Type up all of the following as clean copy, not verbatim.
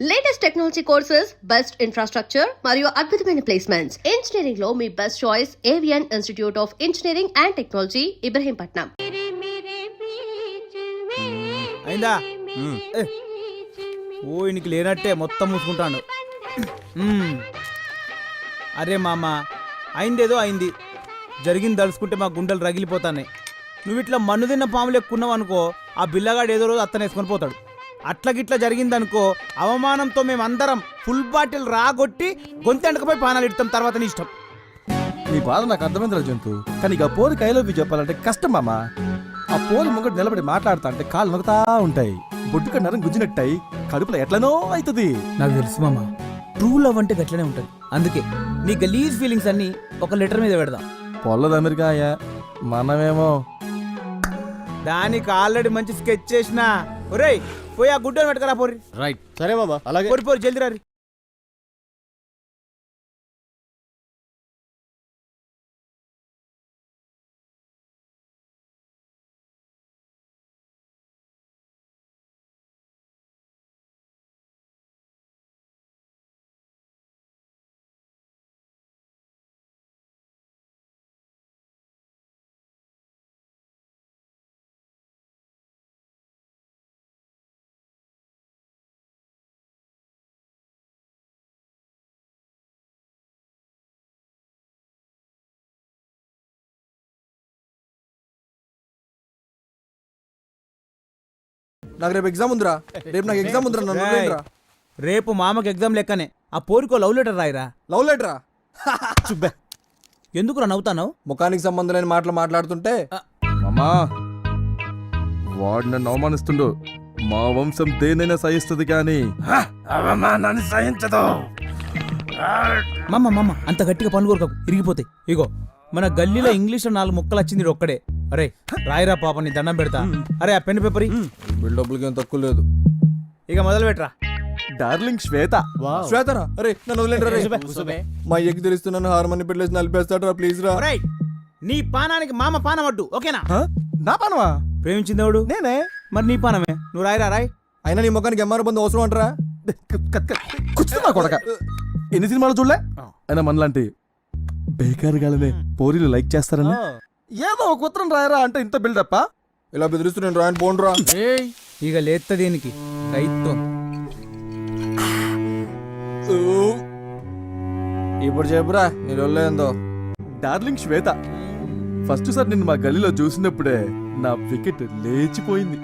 Latest technology courses, best infrastructure మరియు అద్భుతమైన placements. Engineering లో మీ బెస్ట్ చాయిస్ ఏవియన్ institute of engineering and technology, Ibrahimpatnam. అయిందా? ఓ ఇనికి లేనట్టే మొత్తం మూసుకుంటాడు. అరే మామ, అయిందేదో అయింది, జరిగింది తలుసుకుంటే మా గుండెలు రగిలిపోతాయి. నువ్వు ఇట్లా మన్ను తిన్న పాములు ఎక్కున్నావు అనుకో, ఆ బిల్లగాడు ఏదో రోజు అత్తనే వేసుకొని పోతాడు. అట్లగిట్లా జరిగిందనుకో, అవమానంతో మేమందరం ఫుల్ బాటిల్ రాగొట్టి గొంతెండకపోయి పానాలు ఇడతాం. తర్వాత నీ ఇష్టం. నీ బాధ నాకు అర్థమైంది జంతు, కానీ ఇక పోరి కైలోపి చెప్పాలంటే కష్టం మామ. ఆ పోరి ముంగడు నిలబడి మాట్లాడుతా అంటే కాళ్ళు నొక్కుతా ఉంటాయి, బొడ్డుక నరం గుజ్జినట్టాయి, కడుపులో ఎట్లనో అవుతుంది. నాకు తెలుసు మామ, ట్రూ లవ్ అంటే గట్లనే ఉంటుంది. అందుకే నీ గలీజ్ ఫీలింగ్స్ అన్ని ఒక లెటర్ మీద పెడదాం. పొల్లది అమెరికాయ, మనమేమో దానికి ఆల్రెడీ మంచి స్కెచ్ చేసిన. ఒరేయ్ పోయి ఆ గుడ్డని పెట్టుకరా పోరి. రైట్, సరే బాబా, అలాగే. పోరి పోరి జల్దీ రారి. నాకు రేపు ఎగ్జామ్ ఉందిరా, రేపు మామకి ఎగ్జామ్ లెక్కనే ఆ పోరికో లవ్ లెటర్ రాయిరా. లవ్ లెటరా? చుబ్బే, ఎందుకురా నవ్వుతావు? ముఖానికి సంబంధం లేని మాటలు మాట్లాడుతుంటే మామా వాడు నన్ను అవమానిస్తుండు. మా వంశం దేనైనా సహిస్తుంది కానీ అవమానాన్ని సహించదు. మమ్మ అంత గట్టిగా పనులు కొరకకు, ఇరిగిపోతాయి. ఇగో మన గల్లీలో ఇంగ్లీష్ లో 4 ముక్కలు వచ్చింది ఒక్కడే. అరే రాయిరా పాప, నీ దండం పెడతా. అరే ఆ పెన్ పేపర్ బిల్డప్లకి ఏం తక్కువ లేదు. ఇక మొదలు పెట్టరా. డార్లింగ్ శ్వేత. శ్వేతరా? అరే నన్ను వదిలేండి. మా ఎగ్గు తెలుస్తున్నాను, హార్మోని పెట్టలేసి నలిపేస్తాడు రా, ప్లీజ్ రా. నీ పానానికి మామ పానం అడ్డు, ఓకేనా? నా పానమా? ప్రేమించిందేవుడు నేనే. మరి నీ పానమే, నువ్వు రాయిరా రాయ్. అయినా నీ ముఖానికి ఎంఆర్ బంధు అవసరం అంటారా? కూర్చున్నా కొడక, ఎన్ని సినిమాలు చూడలే. అయినా మనలాంటి బేకార్ గాలనే పోరీలు లైక్ చేస్తారని ఏదో ఒక ఉత్తరం రాయరా అంటే ఇంత బిల్డప్పా? ఇలా బెదిరిస్తున్నాను, రాయని పోండ్రా. ఇక లేత్త దీనికి రైత్వం. ఇప్పుడు చెప్పురా నీ ఏందో. డార్లింగ్ శ్వేత, ఫస్ట్ సార్ నిన్ను మా గల్లీలో చూసినప్పుడే నా వికెట్ లేచిపోయింది.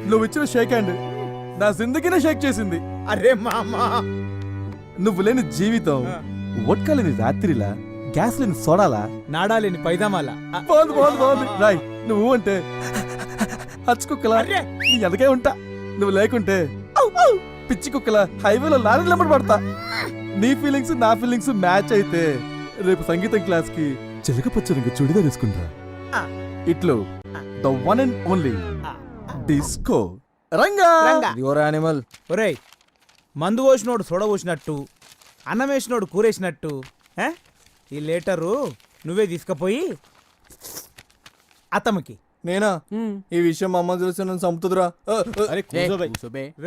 నువ్వు ఇచ్చిన షేక్ హ్యాండ్ నా జిందగీనే షేక్ చేసింది. అరే మామా, నువ్వు లేని జీవితం వడ్కా లేని రాత్రిలా, గ్యాస్ లేని సోడాలా, నాడాలేని పైదామాలా. బాగుంది రాయ్. నువ్వు అంటే హచ్చుకుక్కలా నీ ఎదకే ఉంటా. నువ్వు లేకుంటే పిచ్చి కుక్కల హైవేలో లారీ లెంబడి పడతా. నీ ఫీలింగ్స్ నా ఫీలింగ్స్ మ్యాచ్ అయితే రేపు సంగీతం క్లాస్ కి చిలక పచ్చ చుడిదార్ వేసుకుంటా. ఇట్లు the one and only disco Ranga. Animal. ఒరేయ్, మందు పోసినోడు సొడ పోసినట్టు, అన్నం వేసినోడు కూరేసినట్టు ఈ లెటరు నువ్వే తీసుకుపోయి అతనికి. నేనా? ఈ విషయం మా అమ్మ చూస్తే నన్ను చంపుతుందిరా.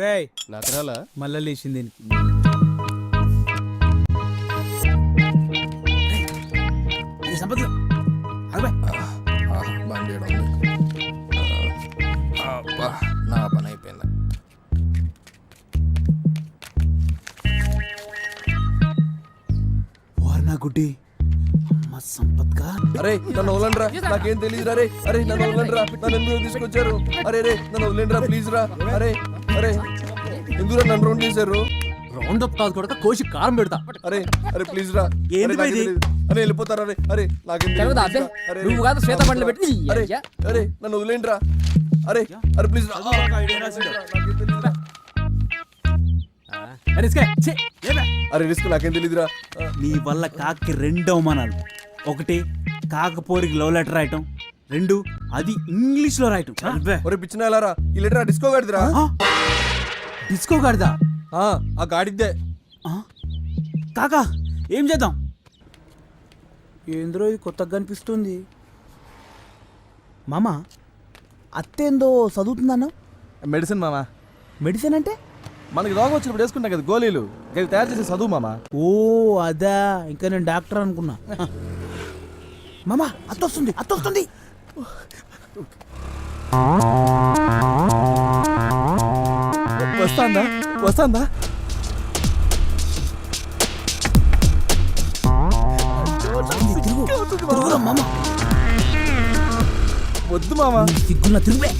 రేయ్ మళ్ళా లేచింది. నా పని అయిపోయింది. గుడ్డి సంపత్గా. అరే నన్ను వదలండిరా, నాకేం తెలియదు రా. అరే నన్ను వదలండిరా, నన్ను ఎందుకు తీసుకొచ్చారు? అరే నన్ను వదిలేండిరా ప్లీజ్ రా. అరే ఎందుకు నన్ను రౌండ్ చేశారు? రౌండ్ అప్ కాదు కూడా, కోసి కారం పెడతా. అరే ప్లీజ్ రా. అరే వెళ్ళిపోతారా? అరే నాకేం నువ్వు కాదు శ్వేత బండ్లు పెట్టి. అరే నన్ను వదిలేండిరా. అరే ప్లీజ్ రా. అరే రిస్క్ నాకేం తెలీదురా. నీ వల్ల కాకి 2 అవమానాలు. ఒకటి కాకపోరికి లవ్ లెటర్ రాయటం, 2 అది ఇంగ్లీష్ లో రాయటం. ఒరే పిచ్చిన వెళ్ళారా, ఈ లెటర్ డిస్కో గాడిదిరా. డిస్కో గాడిదా? ఆ గాడిద్దే. కాకా ఏం చేద్దాం? ఏంద్రో ఇది కొత్తగా కనిపిస్తుంది. మామ అత్తేందో చదువుతుందన్నా? మెడిసిన్ మామా. మెడిసిన్ అంటే మనకి రోగం వచ్చినప్పుడు వేసుకుంటాం కదా గోళీలు, అవి తయారు చేసే చదువు మామ. ఓ అదా, ఇంకా నేను డాక్టర్ అనుకున్నా. మామా అత్తొస్తుంది అత్తొస్తుంది. వస్తాందా వస్తాందా? తిరుగురా మామ, వద్దు మామ. సిగ్గున్న తిరుగే.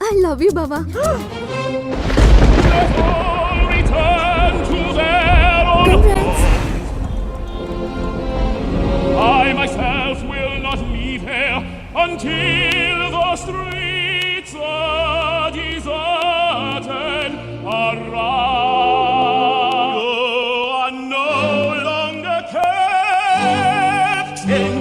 I love you, Baba. Return to their own. Congrats. I myself will not leave here until the streets are deserted. Around you are no longer kept in.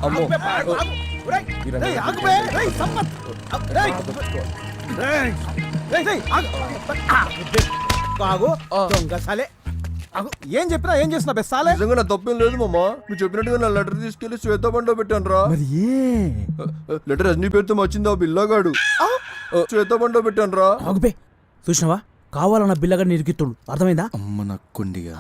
అమ్మో. ఏం చెప్పినా ఏం చేస్తున్నా బెస్సాలే. నిజంగా నా తప్పేం లేదు మామ. నువ్వు చెప్పినట్టుగా నా లెటర్ తీసుకెళ్లి శ్వేత బండిలో పెట్టాను రా. మరి లెటర్ రజనీ పేరుతో వచ్చింది ఆ బిల్లగాడు. శ్వేత బండిలో పెట్టాను రా. ఆగుపే, చూసినావా కావాలన్న బిల్లగా నిరికిత్తుడు, అర్థమైందా? అమ్మ నా కొండిగా.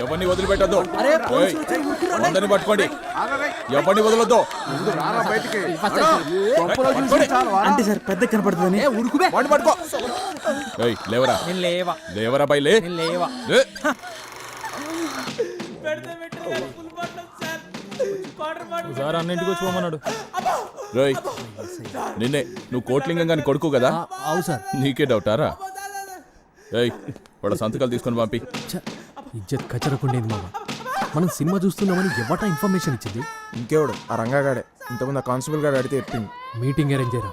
ఎవరిని వదిలిపెట్టద్దు, అందరిని పట్టుకోండి, ఎవరిని వదలొద్దు. అంటే సార్ పెద్ద కనపడుతుందని వాడిని పట్టుకో. ఏయ్, లేవరా లేవరా బై, లే. సార్ అన్నింటికి వచ్చి పోమన్నాడు. రేయ్, నిన్నే, నువ్వు కోట్లింగం గాని కొడుకు కదా? అవు సార్. నీకే డౌటారా? ఏయ్, వాళ్ళ సంతకాలు తీసుకొని పంపి. ఇజ్జత్ కచ్చరకుండేది మామ. మనం సినిమా చూస్తున్నామని ఎవట ఇన్ఫర్మేషన్ ఇచ్చింది? ఇంకెవడు ఆ రంగాగాడే. ఇంతకుముందు ఆ కానిస్టేబుల్ గారు అడిగితే చెప్పింది. మీటింగ్ అరేంజ్ చేయరా?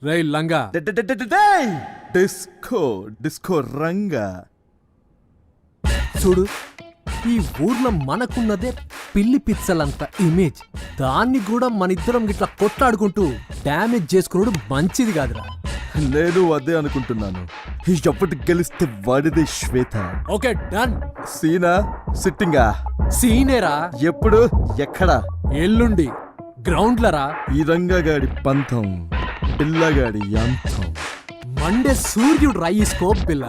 రే లంగా, డిస్కో డిస్కో రంగా. చూడు, ఈ ఊర్లో మనకున్నదే పిల్లి పిచ్చలంత ఇమేజ్. దాన్ని కూడా మనిద్దరం ఇట్లా కొట్లాడుకుంటూ డ్యామేజ్ చేసుకున్నాడు మంచిది కాదురా. నేను అదే అనుకుంటున్నాను. ఎప్పటి గెలిస్తే వాడిదే శ్వేత. Okay done. సీనా సిట్టింగా? సీనేరా. ఎప్పుడు ఎక్కడ? ఎల్లుండి గ్రౌండ్లరా. ఈ రంగగాడి పంతం, పిల్లగాడి యంత్రం. మండే సూర్యుడు రాయి స్కోప్ పిల్ల.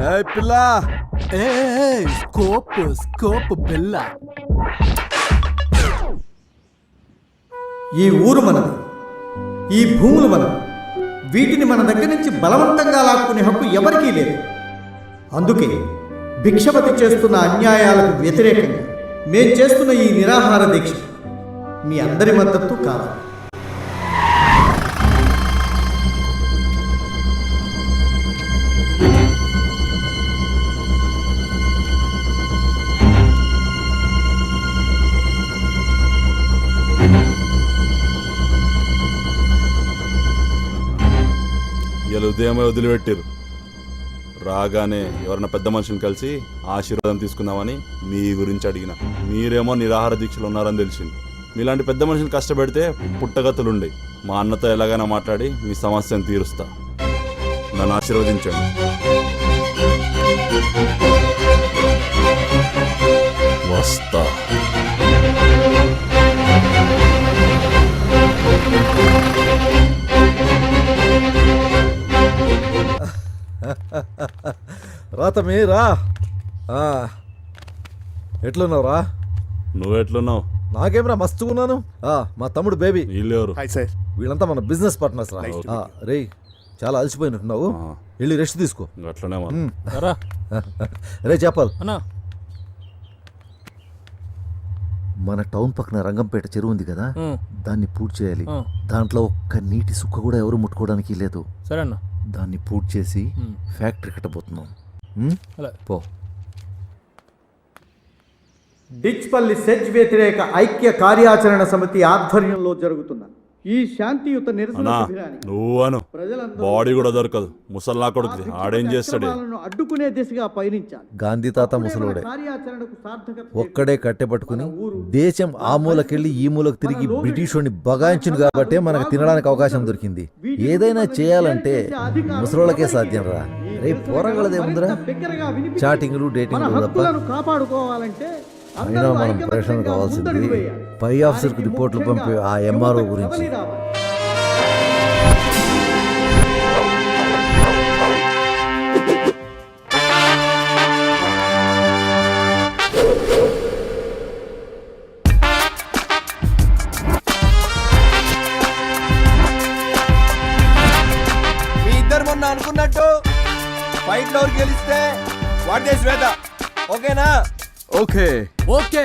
ఏ పిల్ల, ఏ స్కోప్ స్కోప్ పిల్ల. ఈ ఊరు మనది, ఈ భూములు మనది. వీటిని మన దగ్గర నుంచి బలవంతంగా లాక్కునే హక్కు ఎవరికీ లేదు. అందుకే భిక్షపతి చేస్తున్న అన్యాయాలకు వ్యతిరేకంగా మేం చేస్తున్న ఈ నిరాహార దీక్ష మీ అందరి మద్దతు కావాలి. ఇలా ఉదయమే వదిలిపెట్టారు. రాగానే ఎవరన్నా పెద్ద మనిషిని కలిసి ఆశీర్వాదం తీసుకుందామని మీ గురించి అడిగిన. మీరేమో నిరాహార దీక్షలు ఉన్నారని తెలిసింది. మీలాంటి పెద్ద మనిషిని కష్టపెడితే పుట్టగతులుండే. మా అన్నతో ఎలాగైనా మాట్లాడి మీ సమస్యను తీరుస్తా. నన్ను ఆశీర్వదించండి. వస్తా. రాతమే రా. ఎట్లున్నావురా? నువ్వెట్లున్నావు? నాకేమరా మస్తుకున్నాను. మా తమ్ముడు బేబీ. వీళ్ళెవరు? వీళ్ళంతా మన బిజినెస్ పార్ట్నర్స్ రా. రేయ్, చాలా అలసిపోయినట్టున్నావు, వెళ్ళి రెస్ట్ తీసుకో. అట్లనే రే చెప్పాలి, అన్నా మన టౌన్ పక్కన రంగంపేట చెరువు ఉంది కదా, దాన్ని పూర్తి చేయాలి. దాంట్లో ఒక్క నీటి సుక్క కూడా ఎవరు ముట్టుకోవడానికి లేదు. సరే అన్న. దాన్ని పూర్తి చేసి ఫ్యాక్టరీ కట్టబోతున్నాం. పో. డిచ్పల్లి సెజ్ వ్యతిరేక ఐక్య కార్యాచరణ సమితి ఆధ్వర్యంలో జరుగుతున్న ఈ శాంతియుత నిరసన అన్నా శిబిరానికి నువ్వు అను. బాడీ కూడా దొరకదు. ముసల్లా కొడుకు ఆడేం చేస్తాడు? అడ్డుకునే దిశగా పయనించాలి. గాంధీ తాత ముసలోడే కార్యాచరణకు సార్థకత ఒక్కడే కట్టెపట్టుకుని దేశం ఆ మూలకెళ్ళి ఈ మూలకు తిరిగి బ్రిటిష్ వాడిని బగాయించును కాబట్టే మనకు తినడానికి అవకాశం దొరికింది. ఏదైనా చేయాలంటే ముసలోళ్ళకే సాధ్యం రా. రే పోరగలదేముందిరా, చాటింగ్లు డేటింగ్లు తప్ప. కాపాడుకోవాలంటే అయినా మనం ప్రేక్షణ కావాల్సింది పై ఆఫీసర్కి రిపోర్ట్లు పంపే ఆ ఎంఆర్ఓ గురించి. మీ ఇద్దరు మొన్న అనుకున్నట్టు ఫైట్ లో గెలిస్తే వాడే శ్వేత. ఓకేనా? Okay okay.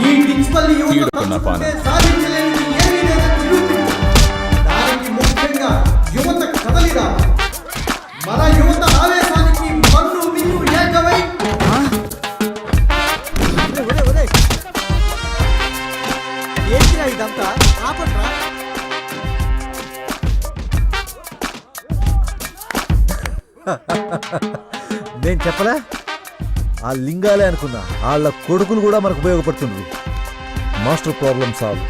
ఈ డిచ్పల్లి యువత కీడుకున్న పాన. సాధించలేనిది ఏమీ లేదని నిరూపించు. దానికి ముఖ్యంగా యువత కదలి రావాలి. మన యువత ఆవేశానికి మన్ను మిన్ను ఏకమై ఏంటిరా ఇదంతా? ఆపట్రా. నేను చెప్పలే, ఆ లింగాలే అనుకున్నా. వాళ్ళ కొడుకులు కూడా మనకు ఉపయోగపడుతుంది. Master problem solve.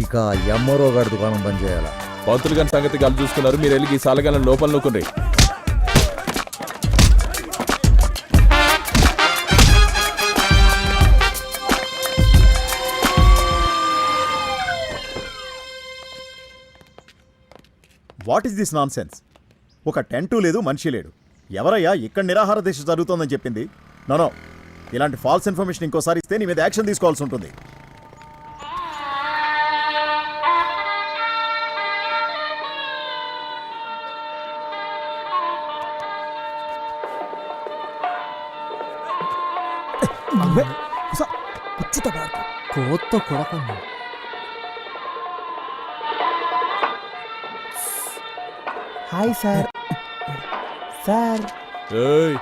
ఇక ఎంఆర్ఓ గారి దుకాణం బంద్ చేయాలా? పంతులు గారి సంగతి కలిసి చూసుకున్నారు. మీరు వెళ్ళి ఈ సాలగాలను లోపల నూకుండ్రి. What is this nonsense? ఒక టెంటు లేదు, మనిషి లేడు. ఎవరయ్యా ఇక్కడ నిరాహార దీక్ష జరుగుతోందని చెప్పింది? నో, ఇలాంటి ఫాల్స్ ఇన్ఫర్మేషన్ ఇంకోసారి ఇస్తే నీ మీద యాక్షన్ తీసుకోవాల్సి ఉంటుంది. కొత్త కొడక హాయ్ సార్. సార్ ఏయ్,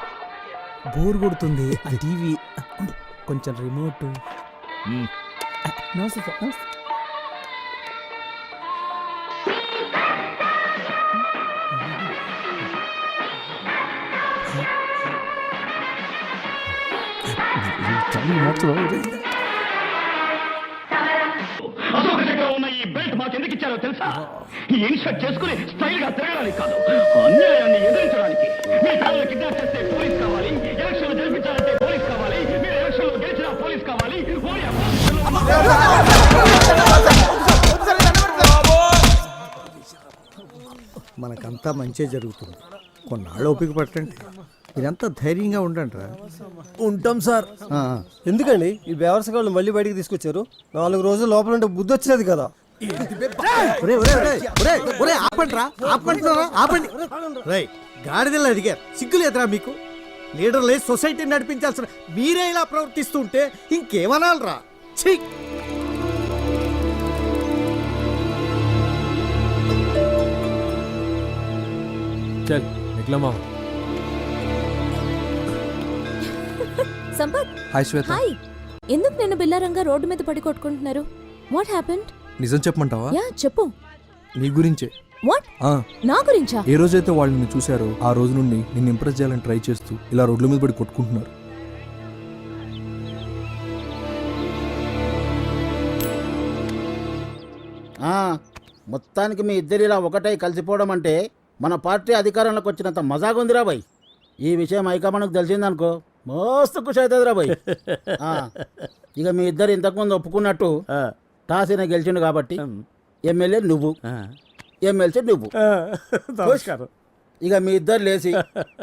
బోర్ కొడుతుంది, ఆ టీవీ కొంచెం రిమోట్. నమస్తే సార్. నమస్తే. అసౌకర్యంగా ఉన్న ఈ బెల్ట్ మాకు ఎందుకు ఇచ్చారో తెలుసా? ఈ ఇన్షర్ట్ చేసుకుని స్టైల్ గా తిరగడానికి కాదు, అన్యాయాన్ని ఎదిరించడానికి. మీ పిల్లలు కిడ్నాప్ చేస్తే పోలీస్ కావాలి, ఎలక్షన్లు జరిపించాలంటే పోలీస్ కావాలి, మీరు ఎలక్షన్లో గెలిచినా పోలీస్ కావాలి. మనకంతా మంచి జరుగుతుంది. కొన్నాళ్ళు ఓపిక పట్టండి. మీరంతా ధైర్యంగా ఉండండి రా. ఉంటాం సార్. ఎందుకండి ఈ బేవర్సగాళ్ళు మళ్ళీ బయటికి తీసుకొచ్చారు? 4 రోజులు లోపల ఉంటే బుద్ధి వచ్చేది కదా. రై గాడిదలు అడిగారు, సిగ్గులు ఎదురా మీకు? లీడర్లే సొసైటీని నడిపించాల్సిన మీరే ఇలా ప్రవర్తిస్తుంటే ఇంకేమనాలరా? ఛీ! చల్ నిఖిలా మామ. సంపత్, హాయ్ శ్వేత. హాయ్. ఎందుకు నిన్న బిల్లారంగా రోడ్డు మీద పడి కొట్టుకుంటున్నారు? What happened? నిజం చెప్పమంటావా? యా చెప్పు. నీ గురించే. వాట్? నా గురించా? ఏ రోజైతే వాళ్ళు నిన్ను చూశారో ఆ రోజు నుండి నిన్ను ఇంప్రెస్ చేయాలని ట్రై చేస్తూ ఇలా రోడ్ల మీద పడి కొట్టుకుంటున్నారు. మొత్తానికి మీ ఇద్దరు ఇలా ఒకటై కలిసిపోవడం అంటే మన పార్టీ అధికారంలోకి వచ్చినంత మజాగుందిరా బాయ్. ఈ విషయం హైకమాండ్కి తెలిసిందనుకో మస్తు ఖుషి అవుతుందిరా బాయ్. ఇక మీ ఇద్దరు ఇంతకుముందు ఒప్పుకున్నట్టు టాసీన గెలిచిండు కాబట్టి ఎమ్మెల్యే నువ్వు, ఎమ్మెల్సీ నువ్వు. ఇక మీ ఇద్దరు లేచి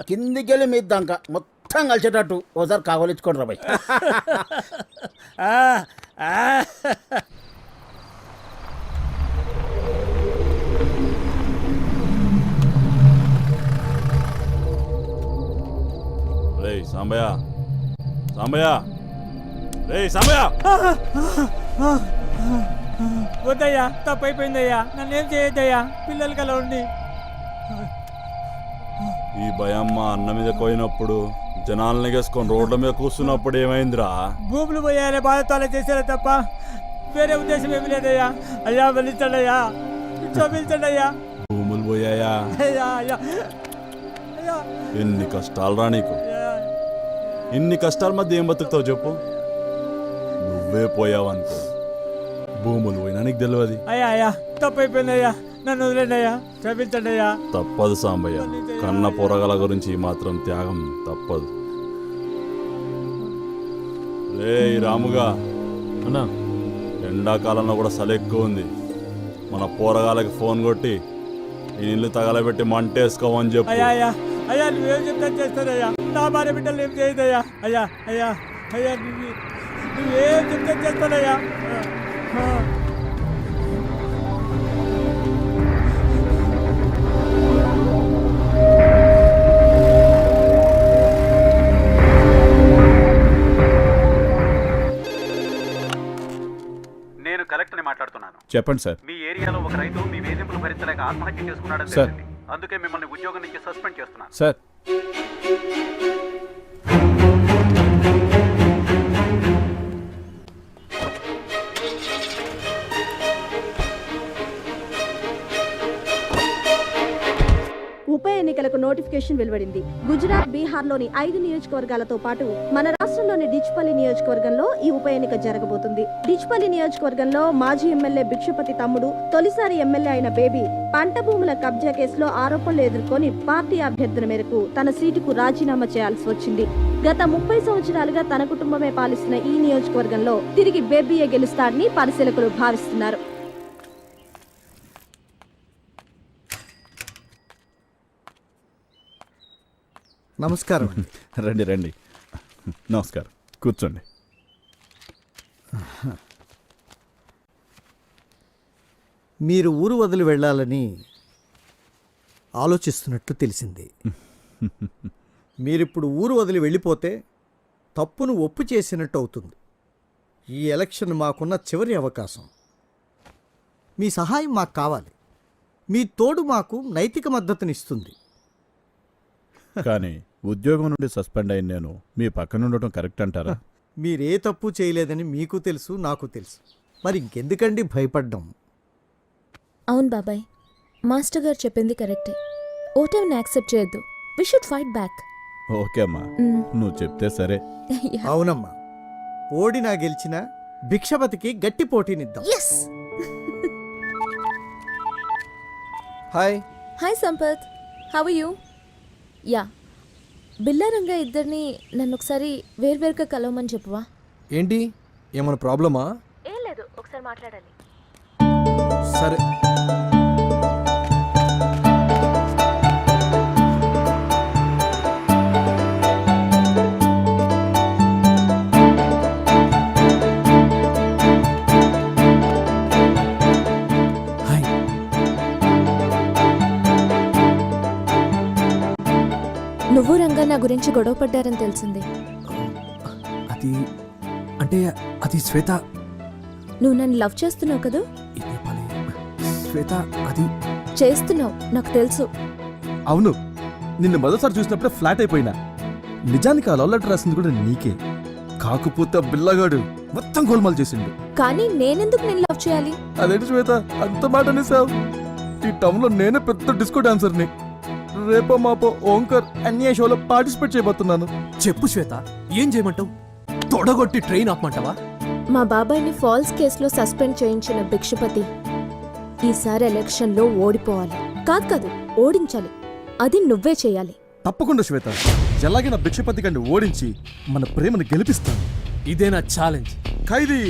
కిందికెళ్ళి మీ దాకా మొత్తం కలిసేటట్టు ఓసారి కావలించుకోండి రా బాయ్. రేయ్ సాంబయ్య, సాంబయ్య, రేయ్ సాంబయ్య. వద్దయ్యా, తప్పైపోయిందయ్యా, నన్నేం చేయొద్దయ్యా, పిల్లలకి అలా ఉండి. ఈ భయమ్మ అన్న మీద పోయినప్పుడు జనాలని వేసుకొని రోడ్ల మీద కూర్చున్నప్పుడు ఏమైందిరా? భూములు పోయాలే బాధతో అలా చేశారా తప్ప వేరే ఉద్దేశం ఏమి లేదయ్యా. అయ్యా వెళ్ళించండి అయ్యా, చూపించండి అయ్యా. భూములు పోయాయా? అయ్యా అయ్యా అయ్యా ఎన్ని కష్టాలు రా నీకు. ఇన్ని కష్టాల మధ్య ఏం బతుకుతావు చెప్పు? నువ్వే పోయావనుకో, భూములు పోయినా నీకు తెలియదు. అయ్యా అయ్యా తప్పైపోయిందయ్యా, నన్ను వదిలేండి అయ్యా, క్షమించండి అయ్యా. తప్పదు సాంబయ్య, కన్న పొరగల గురించి మాత్రం త్యాగం తప్పదు. రే రాముగా అన్నా, ఎండాకాలంలో కూడా చలి ఎక్కువ ఉంది. మన పోరగాలకి ఫోన్ కొట్టి ఈ నీళ్ళు తగలబెట్టి మంటేసుకోమని చెప్పు. అయ్యా అయ్యా అయ్యా నువ్వేం చెప్తాను చేస్తానయ్యా, నా భార్య బిడ్డలు ఏం చేయదయ్యా. అయ్యా అయ్యా అయ్యా నువ్వేం చెప్తాను చేస్తానయ్యా. నేను కలెక్టర్ని మాట్లాడుతున్నాను. చెప్పండి సార్. మీ ఏరియాలో ఒక రైతు మీ వేధింపులు భరించలేక ఆత్మహత్య చేసుకున్నాడని తెలిసింది. అందుకే మిమ్మల్ని ఉద్యోగం నుంచి సస్పెండ్ చేస్తున్నాను. సార్ ఉప ఎన్నికలకు నోటిఫికేషన్ వెలువడింది. గుజరాత్, బీహార్లోని 5 నియోజకవర్గాలతో పాటు మన రాష్ట్రంలోని డిచ్పల్లి నియోజకవర్గంలో ఈ ఉప ఎన్నిక జరగబోతుంది. డిచ్పల్లి నియోజకవర్గంలో మాజీ ఎమ్మెల్యే భిక్షపతి తమ్ముడు, తొలిసారి ఎమ్మెల్యే అయిన బేబీ పంట భూముల కబ్జా కేసులో ఆరోపణలు ఎదుర్కొని పార్టీ అభ్యర్థుల మేరకు తన సీటుకు రాజీనామా చేయాల్సి వచ్చింది. గత 30 సంవత్సరాలుగా తన కుటుంబమే పాలిస్తున్న ఈ నియోజకవర్గంలో తిరిగి బేబీయే గెలుస్తాడని పరిశీలకులు భావిస్తున్నారు. నమస్కారం. రండి రండి. నమస్కారం, కూర్చోండి. మీరు ఊరు వదిలి వెళ్ళాలని ఆలోచిస్తున్నట్లు తెలిసింది. మీరిప్పుడు ఊరు వదిలి వెళ్ళిపోతే తప్పును ఒప్పు చేసినట్టు అవుతుంది. ఈ ఎలక్షన్ మాకున్న చివరి అవకాశం. మీ సహాయం మాకు కావాలి. మీ తోడు మాకు నైతిక మద్దతునిస్తుంది. కానీ ఉద్యోగం నుండి సస్పెండ్ అయిన నేను మీ పక్కన ఉండటం కరెక్ట్ అంటారా? మీరే తప్పు చేయలేదని మీకు తెలుసు, నాకు తెలుసు. మరి ఇంకెందుకండి భయపడ్డం? అవును బాబాయ్, మాస్టర్ గారు చెప్పింది కరెక్టే. ఓటమిని యాక్సెప్ట్ చేయొద్దు. We should fight back. Okay అమ్మా, నువ్వు చెప్తే సరే. అవునమ్మా, ఓడినా గెలిచినా భిక్షపతికి గట్టి పోటీనిద్దాం. Hi. Hi Sampath, how are you? Yeah, Billa Ranga ఇద్దరిని నన్ను ఒకసారి వేర్వేరుగా కలవమని చెప్పువా. ఏంటి, ఏమైనా ప్రాబ్లమా? ఏం లేదు, ఒకసారి మాట్లాడాలి. సరే. నువ్వు రంగా నా గురించి గొడవ పడ్డారని తెలిసింది. అది అంటే అది శ్వేత. నువ్వు నన్ను లవ్ చేస్తున్నావు కదా? శ్వేత, అది చేస్తున్నావు, నాకు తెలుసు. అవును, నిన్ను మొదటిసారి చూసినప్పుడే ఫ్లాట్ అయిపోయినా. నిజానికి ఆ లవ్ లెటర్ రాసింది కూడా నీకే. కాకపోతే బిల్లగాడు మొత్తం గోల్మాల్ చేసిండు. కానీ నేనెందుకు నేను లవ్ చేయాలి? అదేంటి శ్వేత, అంత మాట అనేసావు? ఈ టౌన్ లో నేనే పెద్ద డిస్కో డాన్సర్ని. రేపో మాపో ఓంకర్ అన్యాయ షోలో పార్టిసిపేట్ చేయబోతున్నాను. చెప్పు శ్వేత, ఏం చేయమంటావు? తొడగొట్టి ట్రైన్ ఆపమంటావా? మా బాబాయ్ని ఫాల్స్ కేసులో సస్పెండ్ చేయించిన భిక్షపతి ఈసారి ఎలక్షన్లో ఓడిపోవాలి. కాదు, ఓడించాలి. అది నువ్వే చేయాలి. తప్పకుండా శ్వేత, ఎలాగే నా భిక్షపతి గారిని ఓడించి మన ప్రేమను గెలిపిస్తాను. ఇదే నా ఛాలెంజ్. ఖైదీ.